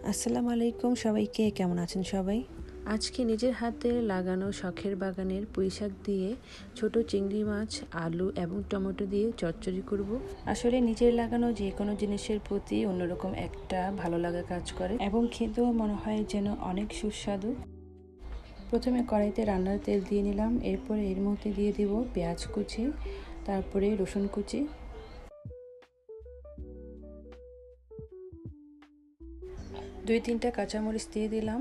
আসসালামু আলাইকুম সবাইকে, কেমন আছেন সবাই? আজকে নিজের হাতে লাগানো শখের বাগানের পুঁইশাক দিয়ে ছোট চিংড়ি মাছ, আলু এবং টমেটো দিয়ে চচ্চড়ি করব। আসলে নিজের লাগানো যে কোনো জিনিসের প্রতি অন্যরকম একটা ভালো লাগা কাজ করে এবং খেতেও মনে হয় যেন অনেক সুস্বাদু। প্রথমে কড়াইতে রান্নার তেল দিয়ে নিলাম, এরপরে এর মধ্যে দিয়ে দিব পেঁয়াজ কুচি, তারপরে রসুন কুচি, দুই তিনটা কাঁচামরিচ দিয়ে দিলাম।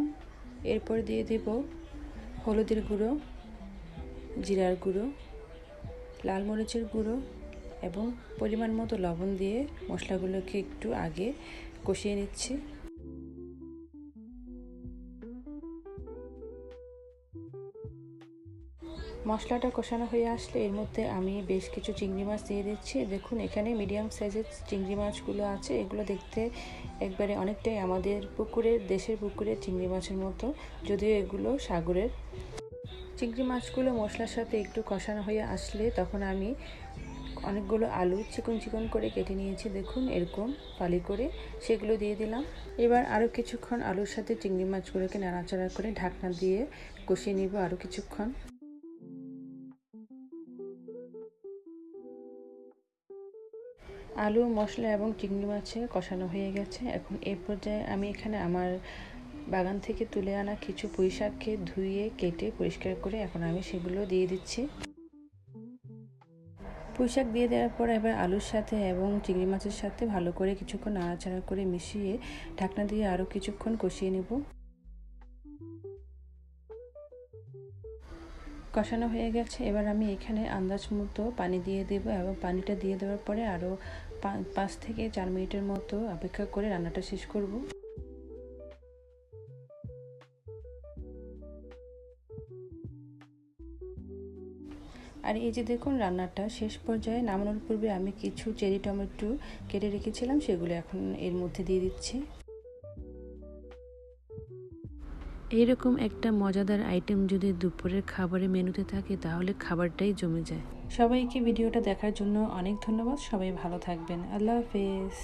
এরপর দিয়ে দেব হলুদের গুঁড়ো, জিরার গুঁড়ো, লাল মরিচের গুঁড়ো এবং পরিমাণ মতো লবণ দিয়ে মশলাগুলোকে একটু আগে কষিয়ে নিচ্ছি। মশলাটা কষানো হয়ে আসলে এর মধ্যে আমি বেশ কিছু চিংড়ি মাছ দিয়ে দিচ্ছি। দেখুন এখানে মিডিয়াম সাইজের চিংড়ি মাছগুলো আছে, এগুলো দেখতে একবারে অনেকটাই আমাদের দেশের পুকুরের চিংড়ি মাছের মতো, যদিও এগুলো সাগরের। চিংড়ি মাছগুলো মশলার সাথে একটু কষানো হয়ে আসলে তখন আমি অনেকগুলো আলু চিকন চিকন করে কেটে নিয়েছি, দেখুন এরকম ফালি করে, সেগুলো দিয়ে দিলাম। এবার আরও কিছুক্ষণ আলুর সাথে চিংড়ি মাছগুলোকে নাড়াচাড়া করে ঢাকনা দিয়ে কষিয়ে নিব আরও কিছুক্ষণ। আলু, মশলা এবং চিংড়ি মাছে কষানো হয়ে গেছে। এখন এই পর্যায়ে আমি এখানে আমার বাগান থেকে তুলে আনা কিছু পুঁইশাককে ধুয়ে কেটে পরিষ্কার করে এখন আমি সেগুলো দিয়ে দিচ্ছি। পুঁইশাক দিয়ে দেওয়ার পর এবার আলুর সাথে এবং চিংড়ি মাছের সাথে ভালো করে কিছুক্ষণ নাড়াচাড়া করে মিশিয়ে ঢাকনা দিয়ে আরও কিছুক্ষণ কষিয়ে নেব। কষানো হয়ে গেছে, এবার আমি এখানে আন্দাজ মতো পানি দিয়ে দেব এবং পানিটা দিয়ে দেওয়ার পরে আরও 5 থেকে 4 মিনিটের মতো অপেক্ষা করে রান্নাটা শেষ করব। আর এই যে দেখুন রান্নাটা শেষ পর্যায়ে নামানোর পূর্বে আমি কিছু চেরি টমেটো কেটে রেখেছিলাম, সেগুলো এখন এর মধ্যে দিয়ে দিচ্ছি। এইরকম একটা মজাদার আইটেম যদি দুপুরের খাবারের মেনুতে থাকে তাহলে খাবারটাই জমে যায়। সবাইকে ভিডিওটা দেখার জন্য অনেক ধন্যবাদ। সবাই ভালো থাকবেন। আল্লাহ হাফেজ।